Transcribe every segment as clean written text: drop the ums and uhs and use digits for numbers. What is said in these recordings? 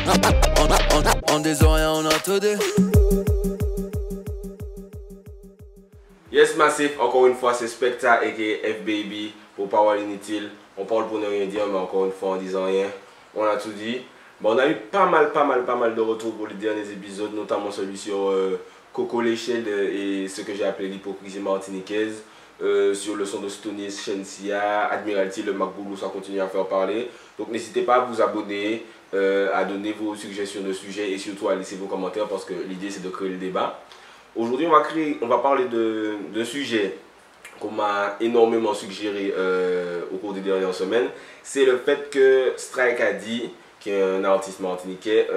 En disant rien, on a tout dit. Yes Massif, encore une fois c'est Specta aka F-Baby pour Parole Inutile. On parle pour ne rien dire, mais encore une fois en disant rien, on a tout dit. Bon, on a eu pas mal de retours pour les derniers épisodes, notamment celui sur Coco l'échelle et ce que j'ai appelé l'hypocrisie martiniquaise, sur le son de Stony, Shensia, Admiralty, le Macboulou, ça continue à faire parler. Donc n'hésitez pas à vous abonner, à donner vos suggestions de sujets et surtout à laisser vos commentaires parce que l'idée c'est de créer le débat. Aujourd'hui on va parler d'un sujet qu'on m'a énormément suggéré au cours des dernières semaines. C'est le fait que Strike Addy, qui est un artiste martiniquais,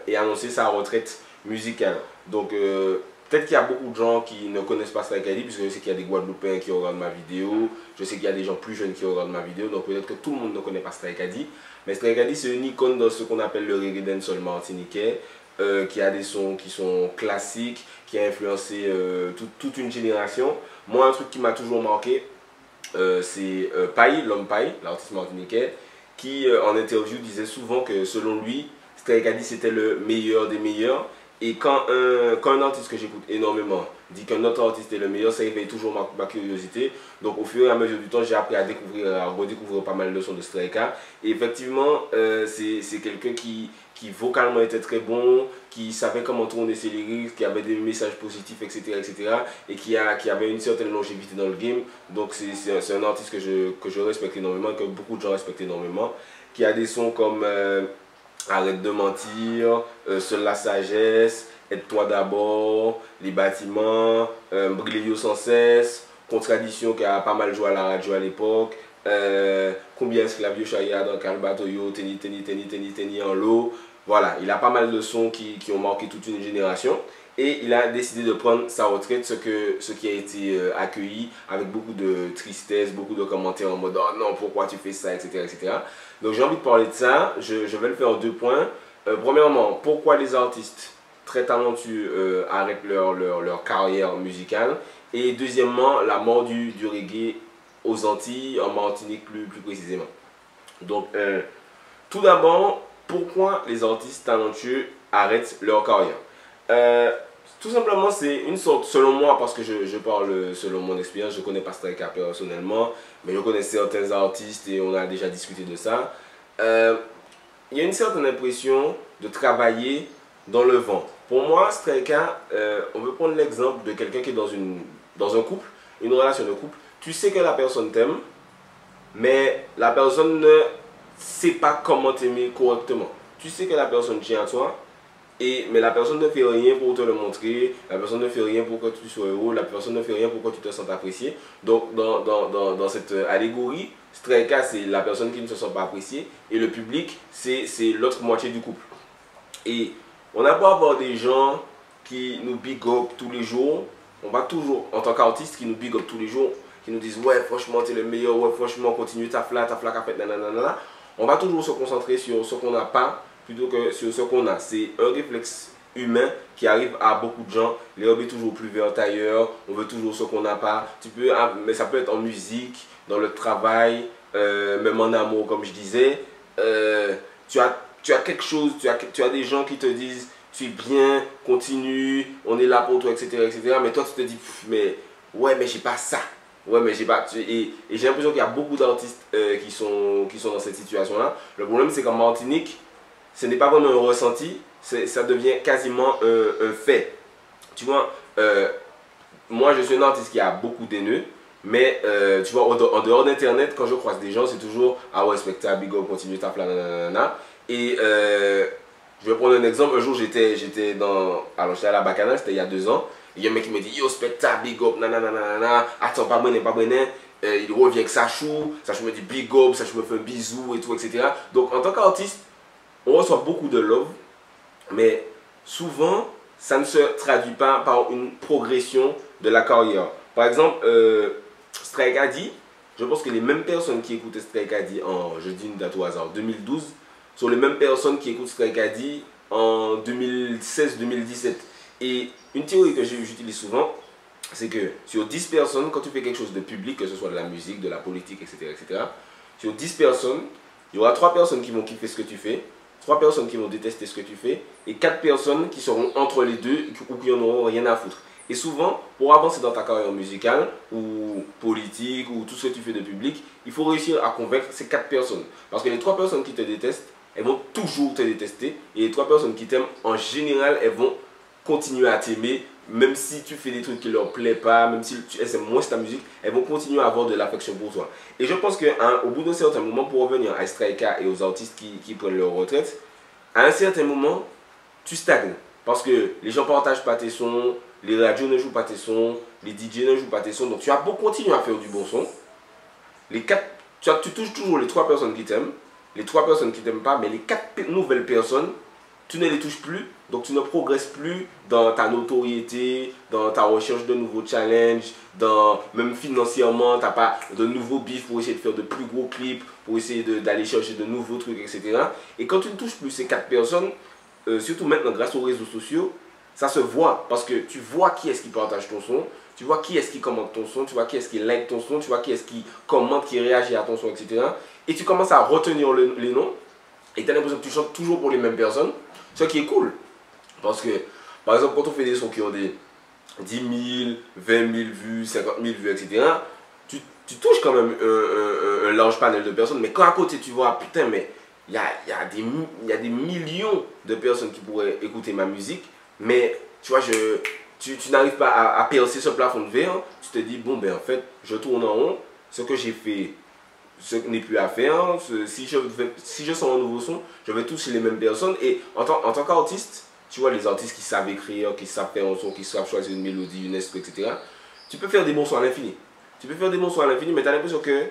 ait annoncé sa retraite musicale. Donc peut-être qu'il y a beaucoup de gens qui ne connaissent pas Strike Addy, puisque je sais qu'il y a des Guadeloupéens qui regardent ma vidéo, je sais qu'il y a des gens plus jeunes qui regardent ma vidéo, donc peut-être que tout le monde ne connaît pas Strike Addy. Mais Strike Addy c'est une icône dans ce qu'on appelle le reggae dancehall martiniquais, qui a des sons qui sont classiques, qui a influencé toute une génération. Moi, un truc qui m'a toujours marqué, c'est Paille, l'homme Paille, l'artiste martiniquais, qui en interview disait souvent que selon lui, Strike Addy c'était le meilleur des meilleurs. Et quand un artiste que j'écoute énormément dit qu'un autre artiste est le meilleur, ça éveille toujours ma curiosité. Donc au fur et à mesure du temps, j'ai appris à redécouvrir pas mal de sons de Strike Addy. Et effectivement, c'est quelqu'un qui vocalement était très bon, qui savait comment tourner ses lyrics, qui avait des messages positifs, etc. et qui avait une certaine longévité dans le game. Donc c'est un artiste que je respecte énormément, que beaucoup de gens respectent énormément, qui a des sons comme Arrête de mentir, Seule la sagesse, Aide-toi d'abord, Les bâtiments, Briller sans cesse, Contradiction qui a pas mal joué à la radio à l'époque, Combien esclaves yo chaya dans quel bateau yo, Teni en l'eau. Voilà, il a pas mal de sons qui ont marqué toute une génération. Et il a décidé de prendre sa retraite, ce qui a été accueilli avec beaucoup de tristesse, beaucoup de commentaires en mode « Oh non, pourquoi tu fais ça ?» etc. Donc j'ai envie de parler de ça, je vais le faire en 2 points. Premièrement, pourquoi les artistes très talentueux arrêtent leur carrière musicale. Et deuxièmement, la mort du reggae aux Antilles, en Martinique plus précisément. Donc tout d'abord, pourquoi les artistes talentueux arrêtent leur carrière? Tout simplement, c'est une sorte, selon moi, parce que je parle selon mon expérience, je ne connais pas Strike Addy personnellement, mais je connais certains artistes et on a déjà discuté de ça. Il y a une certaine impression de travailler dans le vent. Pour moi, Strike Addy, on peut prendre l'exemple de quelqu'un qui est dans un couple, une relation de couple. Tu sais que la personne t'aime, mais la personne ne sait pas comment t'aimer correctement. Tu sais que la personne tient à toi, mais la personne ne fait rien pour te le montrer, la personne ne fait rien pour que tu sois heureux, la personne ne fait rien pour que tu te sentes apprécié. Donc dans cette allégorie, Strike Addy c'est la personne qui ne se sent pas appréciée et le public c'est l'autre moitié du couple. Et on a beau avoir des gens qui nous big up tous les jours, on va toujours, en tant qu'artiste, qui nous big up tous les jours, qui nous disent ouais franchement t'es le meilleur, ouais franchement continue ta flat qu'a fait nanana. On va toujours se concentrer sur ce qu'on n'a pas plutôt que sur ce qu'on a. C'est un réflexe humain qui arrive à beaucoup de gens. L'herbe est toujours plus verte ailleurs, on veut toujours ce qu'on n'a pas. Mais ça peut être en musique, dans le travail, même en amour comme je disais. Tu as quelque chose, tu as des gens qui te disent tu es bien, continue, on est là pour toi, etc. Mais toi tu te dis mais ouais mais j'ai pas ça. Ouais, mais j'ai pas. Et j'ai l'impression qu'il y a beaucoup d'artistes qui sont dans cette situation-là. Le problème, c'est qu'en Martinique, ce n'est pas vraiment un ressenti, ça devient quasiment un fait. Tu vois, moi, je suis un artiste qui a beaucoup d'haineux, mais tu vois, en dehors d'Internet, quand je croise des gens, c'est toujours « Ah ouais, Specta, big up, continue ta fla, nanana. » Et je vais prendre un exemple. Un jour, j'étais à la Bacana, c'était il y a 2 ans. Il y a un mec qui me dit yo Specta big up nanana, attends pas bonnet, il revient avec Sachou me dit big up, Sachou me fait un bisou et tout etc. Donc en tant qu'artiste on reçoit beaucoup de love, mais souvent ça ne se traduit pas par une progression de la carrière. Par exemple Strike Addy, je pense que les mêmes personnes qui écoutaient Strike Addy en, je dis une date au hasard, 2012 sont les mêmes personnes qui écoutent Strike Addy en 2016-2017. Et une théorie que j'utilise souvent, c'est que sur 10 personnes, quand tu fais quelque chose de public, que ce soit de la musique, de la politique, etc., sur 10 personnes, il y aura 3 personnes qui vont kiffer ce que tu fais, 3 personnes qui vont détester ce que tu fais et 4 personnes qui seront entre les deux ou qui n'en auront rien à foutre. Et souvent, pour avancer dans ta carrière musicale ou politique ou tout ce que tu fais de public, il faut réussir à convaincre ces 4 personnes. Parce que les 3 personnes qui te détestent, elles vont toujours te détester. Et les 3 personnes qui t'aiment, en général, elles vont continuer à t'aimer. Même si tu fais des trucs qui leur plaisent pas, même si elles aiment moins ta musique, elles vont continuer à avoir de l'affection pour toi. Et je pense qu'au bout d'un certain moment, pour revenir à Striker et aux artistes qui prennent leur retraite, à un certain moment, tu stagnes. Parce que les gens ne partagent pas tes sons, les radios ne jouent pas tes sons, les DJ ne jouent pas tes sons. Donc tu vas continuer à faire du bon son. Tu touches toujours les 3 personnes qui t'aiment, les 3 personnes qui ne t'aiment pas, mais les 4 nouvelles personnes, tu ne les touches plus. Donc tu ne progresses plus dans ta notoriété, dans ta recherche de nouveaux challenges, même financièrement, tu n'as pas de nouveaux bifs pour essayer de faire de plus gros clips, pour essayer d'aller chercher de nouveaux trucs, etc. Et quand tu ne touches plus ces 4 personnes, surtout maintenant grâce aux réseaux sociaux, ça se voit parce que tu vois qui est-ce qui partage ton son, tu vois qui est-ce qui commente ton son, tu vois qui est-ce qui like ton son, tu vois qui est-ce qui commente, qui réagit à ton son, etc. Et tu commences à retenir les noms et tu as l'impression que tu chantes toujours pour les mêmes personnes, ce qui est cool. Parce que, par exemple, quand on fait des sons qui ont des 10 000, 20 000 vues, 50 000 vues, etc., tu touches quand même un large panel de personnes. Mais quand à côté tu vois, putain, mais il y a des millions de personnes qui pourraient écouter ma musique, mais tu vois, tu n'arrives pas à percer ce plafond de verre. Tu te dis, bon, ben en fait, je tourne en rond, ce que j'ai fait, ce n'est plus à faire. Si je sors un nouveau son, je vais toucher les mêmes personnes. Et en tant qu'artiste, tu vois, les artistes qui savent écrire, qui savent faire un son, qui savent choisir une mélodie, une instru, etc. Tu peux faire des bons sons à l'infini. Tu peux faire des bons sons à l'infini, mais tu as l'impression que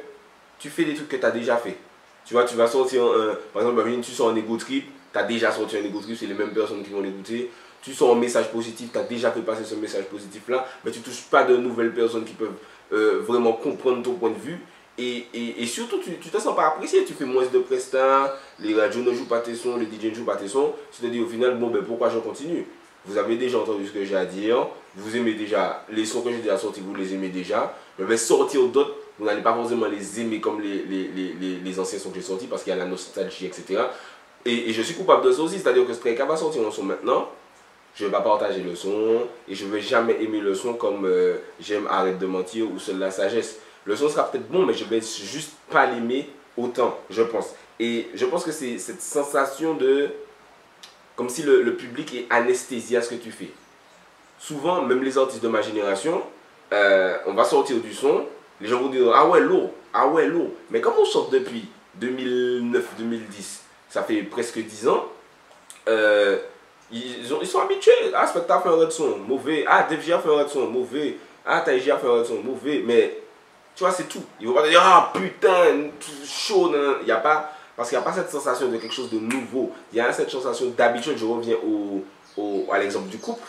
tu fais des trucs que tu as déjà fait. Tu vois, tu vas sortir, par exemple, tu sors un ego trip, tu as déjà sorti un ego trip, c'est les mêmes personnes qui vont l'écouter. Tu sors un message positif, tu as déjà fait passer ce message positif-là, mais tu ne touches pas de nouvelles personnes qui peuvent vraiment comprendre ton point de vue. Et surtout, tu ne te sens pas apprécié, tu fais moins de prestats, les radios ne jouent pas tes sons, les DJ ne jouent pas tes sons. Tu te dis au final, bon ben pourquoi je continue? Vous avez déjà entendu ce que j'ai à dire, vous aimez déjà les sons que j'ai déjà sortis, vous les aimez déjà. Mais sortir d'autres, vous n'allez pas forcément les aimer comme les anciens sons que j'ai sortis parce qu'il y a la nostalgie, etc. Et je suis coupable de ça aussi, c'est-à-dire que Striker va sortir un son maintenant. Je ne vais pas partager le son et je ne vais jamais aimer le son comme j'aime Arrête de mentir ou Seule la sagesse. Le son sera peut-être bon, mais je ne vais juste pas l'aimer autant, je pense. Et je pense que c'est cette sensation de... Comme si le public est anesthésié à ce que tu fais. Souvent, même les artistes de ma génération, on va sortir du son, les gens vont dire « Ah ouais, lourd, ah ouais, lourd ». Mais comme on sort depuis 2009-2010, ça fait presque 10 ans, ils sont habitués. Ah, Spectre fait un red son, mauvais. Ah, DFG a fait un red son, mauvais. Ah, Taiji a fait un red son, mauvais. Mais, tu vois, c'est tout. Ils vont pas te dire, ah, putain, chaud. Il n'y a pas, parce qu'il n'y a pas cette sensation de quelque chose de nouveau. Il y a cette sensation d'habitude. Je reviens à l'exemple du couple.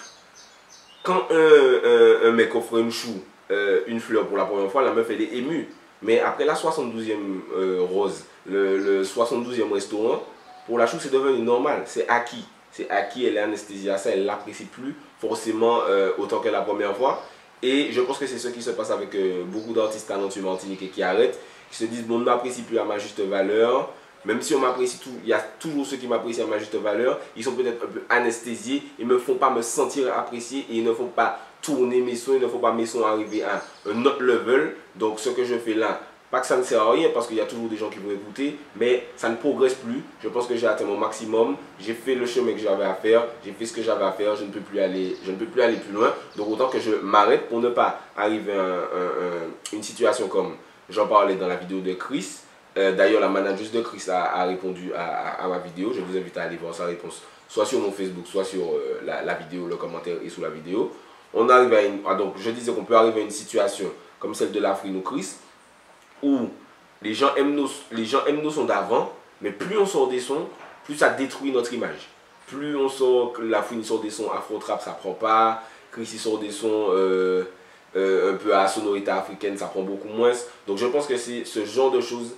Quand un mec offre une fleur pour la première fois, la meuf, elle est émue. Mais après la 72e rose, le 72e restaurant, pour la chou, c'est devenu normal. C'est acquis. C'est acquis, elle est anesthésiée à ça, elle ne l'apprécie plus forcément autant que la première fois. Et je pense que c'est ce qui se passe avec beaucoup d'artistes talentueux martiniquais qui arrêtent, qui se disent, bon, on ne m'apprécie plus à ma juste valeur. Même si on m'apprécie tout, il y a toujours ceux qui m'apprécient à ma juste valeur. Ils sont peut-être un peu anesthésiés, ils ne me font pas me sentir apprécié et ils ne font pas tourner mes sons, ils ne font pas mes sons arriver à un autre level. Donc ce que je fais là, pas que ça ne sert à rien parce qu'il y a toujours des gens qui vont écouter, mais ça ne progresse plus. Je pense que j'ai atteint mon maximum, j'ai fait le chemin que j'avais à faire, j'ai fait ce que j'avais à faire, je ne peux plus aller plus loin. Donc autant que je m'arrête pour ne pas arriver à une situation comme j'en parlais dans la vidéo de Chris. D'ailleurs, la manager de Chris a répondu à ma vidéo. Je vous invite à aller voir sa réponse, soit sur mon Facebook, soit sur la vidéo, le commentaire et sous la vidéo. On arrive donc je disais qu'on peut arriver à une situation comme celle de Lafouine ou Chris, où les gens aiment nos sons d'avant, mais plus on sort des sons, plus ça détruit notre image. Plus on sort, Lafouine sort des sons afro-trap, ça prend pas. Chris il sort des sons un peu à sonorité africaine, ça prend beaucoup moins. Donc je pense que c'est ce genre de choses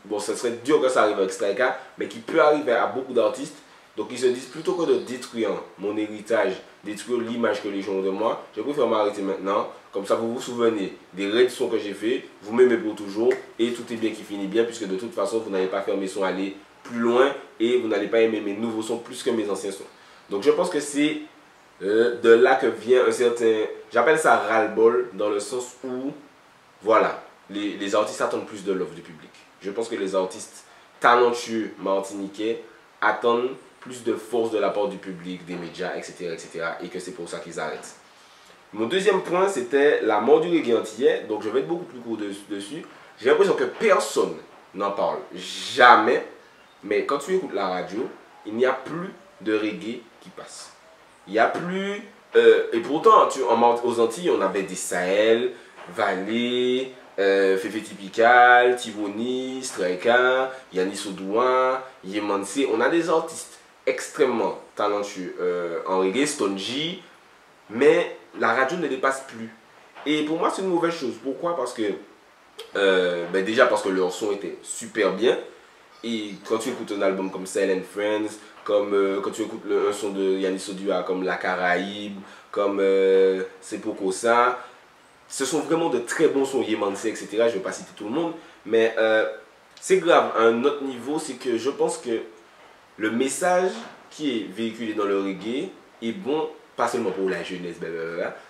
bon, ce serait dur que ça arrive avec Striker, mais qui peut arriver à beaucoup d'artistes. Donc ils se disent, plutôt que de détruire mon héritage, détruire l'image que les gens ont de moi, je préfère m'arrêter maintenant. Comme ça vous vous souvenez des raids sons que j'ai fait, vous m'aimez pour toujours et tout est bien qui finit bien, puisque de toute façon vous n'allez pas faire mes sons aller plus loin et vous n'allez pas aimer mes nouveaux sons plus que mes anciens sons. Donc je pense que c'est de là que vient un certain, j'appelle ça ras-le-bol, dans le sens où, voilà, les artistes attendent plus de l'offre du public. Je pense que les artistes talentueux martiniquais attendent plus de force de la part du public, des médias, etc. et que c'est pour ça qu'ils arrêtent. Mon deuxième point, c'était la mort du reggae antillais, donc je vais être beaucoup plus court dessus. J'ai l'impression que personne n'en parle, jamais, mais quand tu écoutes la radio, il n'y a plus de reggae qui passe. Il n'y a plus, et pourtant, aux Antilles, on avait des Sahel, Valais, Fefe Typical, Tivoni, Streka, Yanis Odouin, Yemanse. On a des artistes extrêmement talentueux en reggae, Stonji, mais la radio ne les passe plus. Et pour moi, c'est une mauvaise chose. Pourquoi? Parce que, déjà parce que leur son était super bien. Et quand tu écoutes un album comme Silent Friends, comme quand tu écoutes un son de Yanis Odouin comme La Caraïbe, comme C'est Poco ça, ce sont vraiment de très bons sons, Yemanse, etc. Je ne vais pas citer tout le monde, mais c'est grave. À un autre niveau, c'est que je pense que le message qui est véhiculé dans le reggae est bon, pas seulement pour la jeunesse,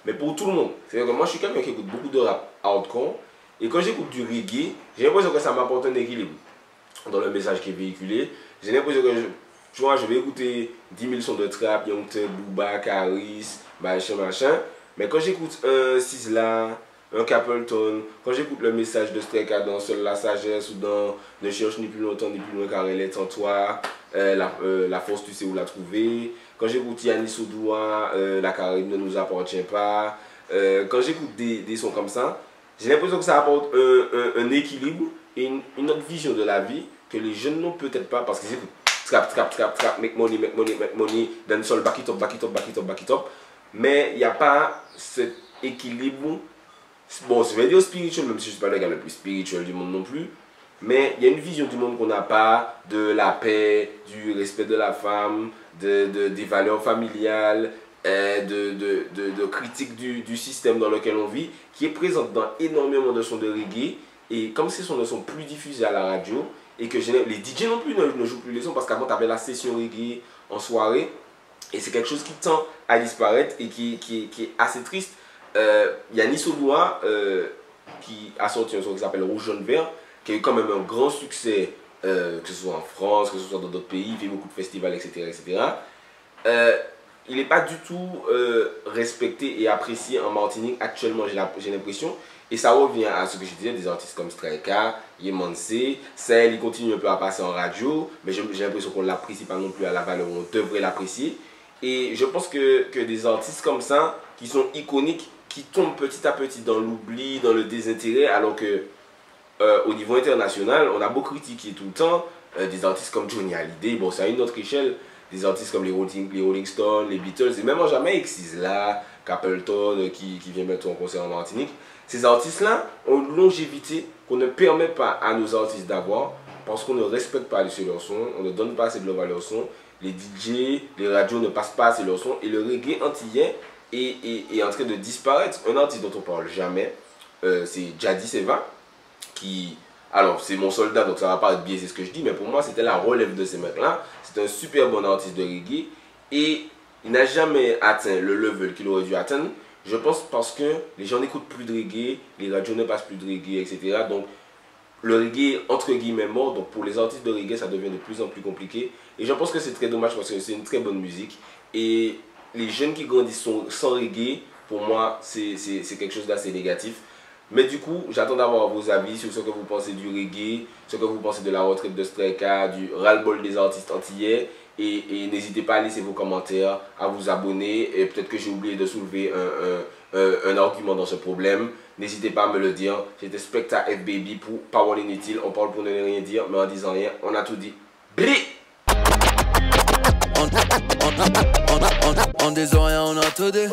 mais pour tout le monde. C'est-à-dire que moi, je suis quelqu'un qui écoute beaucoup de rap hardcore, et quand j'écoute du reggae, j'ai l'impression que ça m'apporte un équilibre dans le message qui est véhiculé. J'ai l'impression que, tu vois, je vais écouter 10 000 sons de trap, Young Thug, Booba, Karis, machin, mais quand j'écoute un Sizzla, un Capleton, quand j'écoute le message de Streka dans Seule la sagesse ou dans Ne cherche ni plus longtemps ni plus loin car elle est en toi, la force tu sais où la trouver, quand j'écoute Yanis Odouin, La Caraïbe ne nous appartient pas, quand j'écoute des sons comme ça, j'ai l'impression que ça apporte un équilibre et une autre vision de la vie que les jeunes n'ont peut-être pas parce qu'ils écoutent trap, make money, dancehall, back it up. Mais il n'y a pas cet équilibre, bon, je vais dire spirituel, même si je ne suis pas le gars le plus spirituel du monde non plus. Mais il y a une vision du monde qu'on n'a pas, de la paix, du respect de la femme, des valeurs familiales, de critique du système dans lequel on vit, qui est présente dans énormément de sons de reggae. Et comme ces sons ne sont plus diffusés à la radio, et que les DJ non plus ne jouent plus les sons, parce qu'avant tu avais la session reggae en soirée, et c'est quelque chose qui tend à disparaître et qui est assez triste. Yanis Odouin, qui a sorti un son qui s'appelle Rouge, Jaune, Vert, qui a eu quand même un grand succès, que ce soit en France, que ce soit dans d'autres pays, il fait beaucoup de festivals, etc. Il n'est pas du tout respecté et apprécié en Martinique actuellement, j'ai l'impression. Et ça revient à ce que je disais, des artistes comme Streka, Yemanse, Sahel, il continue un peu à passer en radio, mais j'ai l'impression qu'on ne l'apprécie pas non plus à la valeur où on devrait l'apprécier. Et je pense que des artistes comme ça, qui sont iconiques, qui tombent petit à petit dans l'oubli, dans le désintérêt, alors que au niveau international, on a beau critiquer tout le temps des artistes comme Johnny Hallyday, bon c'est à une autre échelle, des artistes comme les Rolling Stones, les Beatles, et même en Jamaïque, Sizzla, Capleton qui vient bientôt en concert en Martinique. Ces artistes-là ont une longévité qu'on ne permet pas à nos artistes d'avoir parce qu'on ne respecte pas assez leur son, on ne donne pas assez de love à leur son, les DJ, les radios ne passent pas assez leur son et le reggae antillais est en train de disparaître. Un artiste dont on ne parle jamais, c'est Jadi Seva, qui... Alors, c'est mon soldat, donc ça va pas être biaisé ce que je dis, mais pour moi, c'était la relève de ces mecs-là. C'est un super bon artiste de reggae et il n'a jamais atteint le level qu'il aurait dû atteindre. Je pense parce que les gens n'écoutent plus de reggae, les radios ne passent plus de reggae, etc. Donc, le reggae, entre guillemets, mort. Donc, pour les artistes de reggae, ça devient de plus en plus compliqué. Et je pense que c'est très dommage parce que c'est une très bonne musique. Et les jeunes qui grandissent sans reggae, pour moi, c'est quelque chose d'assez négatif. Mais du coup, j'attends d'avoir vos avis sur ce que vous pensez du reggae, ce que vous pensez de la retraite de Streka, du ras-le-bol des artistes antillais. Et n'hésitez pas à laisser vos commentaires, à vous abonner. Et peut-être que j'ai oublié de soulever un argument dans ce problème. N'hésitez pas à me le dire. J'étais Specta FBaby pour Parole Inutile. On parle pour ne rien dire, mais en disant rien, on a tout dit. Bli! On disant rien, on a tout dit.